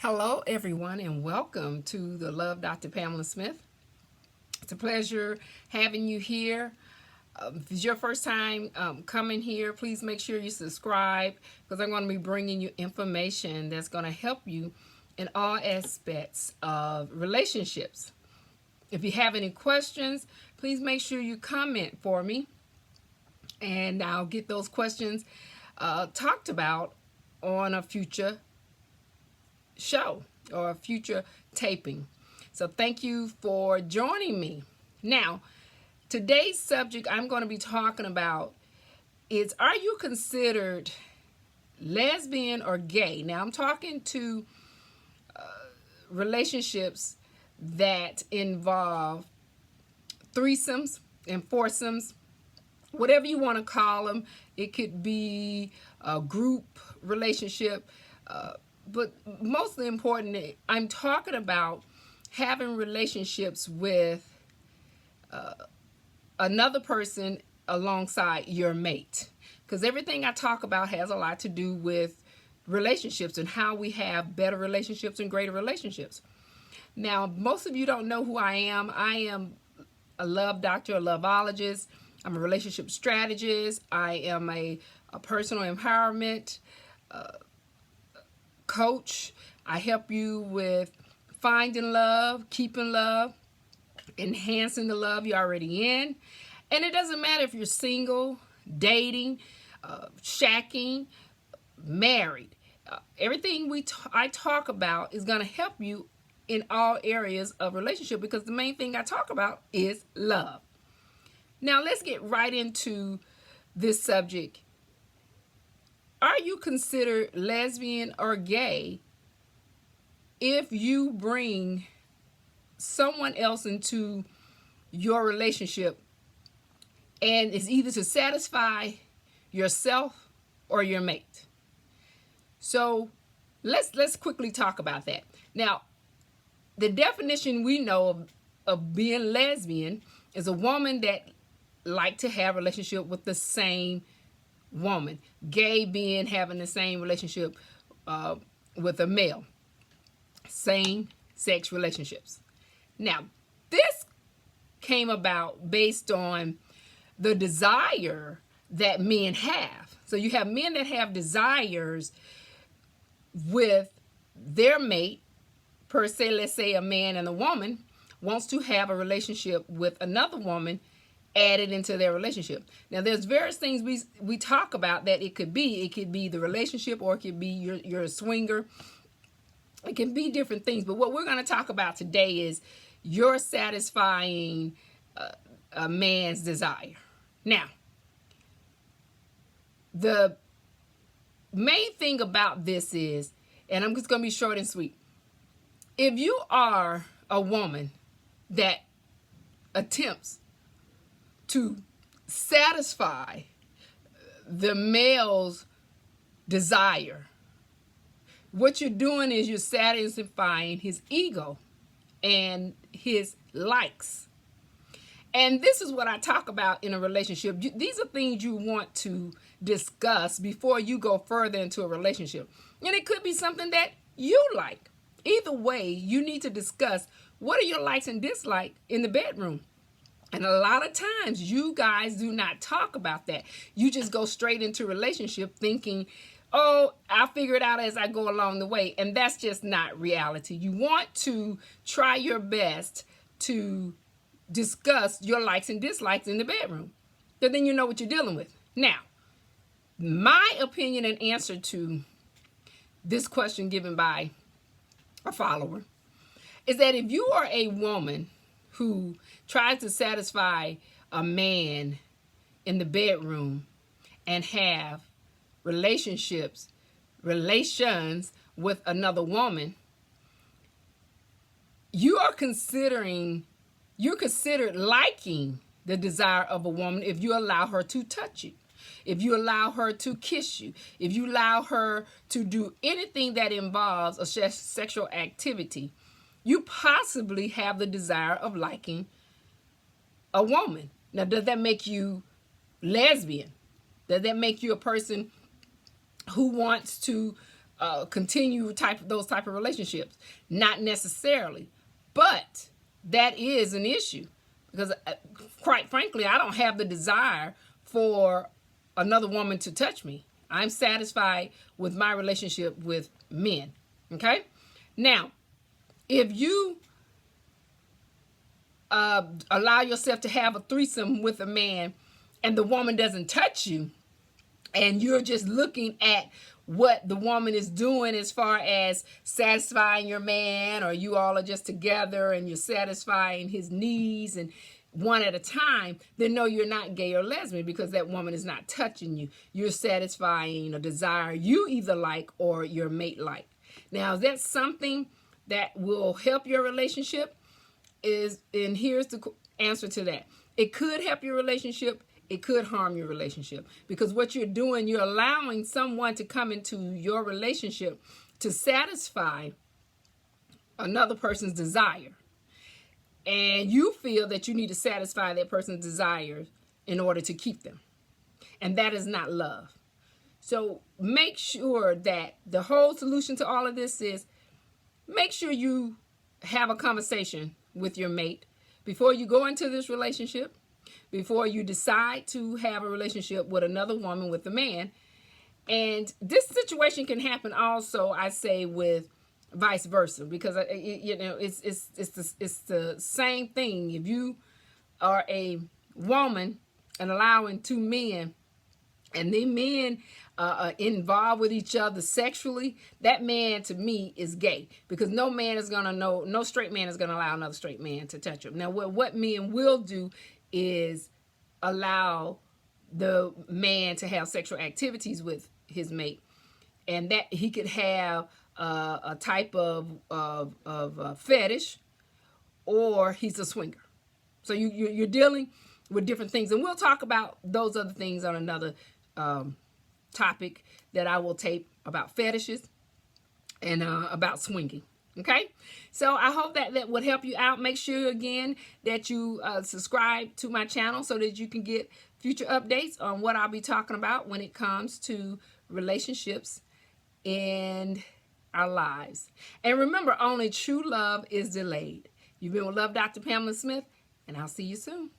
Hello, everyone, and welcome to the Love Dr. Pamela Smith. It's a pleasure having you here. If it's your first time coming here, please make sure you subscribe because I'm going to be bringing you information that's going to help you in all aspects of relationships. If you have any questions, please make sure you comment for me, and I'll get those questions talked about on a future show or a future taping. So thank you for joining me. Now, today's subject I'm going to be talking about is, are you considered lesbian or gay? Now, I'm talking to relationships that involve threesomes and foursomes, whatever you want to call them. It could be a group relationship, but mostly important, I'm talking about having relationships with another person alongside your mate. Because everything I talk about has a lot to do with relationships and how we have better relationships and greater relationships. Now, most of you don't know who I am. I am a love doctor, a loveologist. I'm a relationship strategist. I am a personal empowerment coach. I help you with finding love, keeping love, enhancing the love you're already in. And it doesn't matter if you're single, dating, shacking, married. Everything I talk about is going to help you in all areas of relationship, because the main thing I talk about is love. Now let's get right into this subject. Are you considered lesbian or gay if you bring someone else into your relationship and it's either to satisfy yourself or your mate? So let's quickly talk about that. Now, the definition we know of being lesbian is a woman that like to have a relationship with the same woman. Gay being having the same relationship with a male. Same sex relationships. Now, this came about based on the desire that men have. So you have men that have desires with their mate, per se. Let's say a man and a woman wants to have a relationship with another woman added into their relationship. Now, there's various things we talk about that it could be. It could be the relationship, or it could be you're a swinger. It can be different things. But what we're going to talk about today is you're satisfying a man's desire. Now, the main thing about this is, and I'm just going to be short and sweet, if you are a woman that attempts to satisfy the male's desire, what you're doing is you're satisfying his ego and his likes. And this is what I talk about in a relationship. These are things you want to discuss before you go further into a relationship. And it could be something that you like. Either way, you need to discuss what are your likes and dislikes in the bedroom. And a lot of times you guys do not talk about that. You just go straight into relationship thinking, oh, I'll figure it out as I go along the way. And that's just not reality. You want to try your best to discuss your likes and dislikes in the bedroom. So then you know what you're dealing with. Now, my opinion and answer to this question given by a follower is that if you are a woman who tries to satisfy a man in the bedroom and have relations with another woman, you're considered liking the desire of a woman if you allow her to touch you, if you allow her to kiss you, if you allow her to do anything that involves a sexual activity. You possibly have the desire of liking a woman. Now, does that make you lesbian? Does that make you a person who wants to continue those type of relationships. Not necessarily, but that is an issue because, quite frankly, I don't have the desire for another woman to touch me. I'm satisfied with my relationship with men. Okay? Now, if you allow yourself to have a threesome with a man and the woman doesn't touch you, and you're just looking at what the woman is doing as far as satisfying your man, or you all are just together and you're satisfying his needs and one at a time, then no, you're not gay or lesbian, because that woman is not touching you. You're satisfying a desire you either like or your mate like. Now, that's something that will help your relationship, and here's the answer to that. It could help your relationship. It could harm your relationship, because what you're doing, you're allowing someone to come into your relationship to satisfy another person's desire. And you feel that you need to satisfy that person's desires in order to keep them. And that is not love. So make sure that the whole solution to all of this is, make sure you have a conversation with your mate before you go into this relationship, before you decide to have a relationship with another woman, with a man. And this situation can happen also, I say, with vice versa, because it's the same thing. If you are a woman and allowing two men, and the men are involved with each other sexually, that man, to me, is gay, because no straight man is gonna allow another straight man to touch him. Now, what men will do is allow the man to have sexual activities with his mate, and that he could have a type of fetish, or he's a swinger. So you're dealing with different things, and we'll talk about those other things on another topic that I will tape about fetishes and about swinging. Okay, so I hope that would help you out. Make sure again that you subscribe to my channel so that you can get future updates on what I'll be talking about when it comes to relationships in our lives. And remember, only true love is delayed. You've been with Love Dr. Pamela Smith, and I'll see you soon.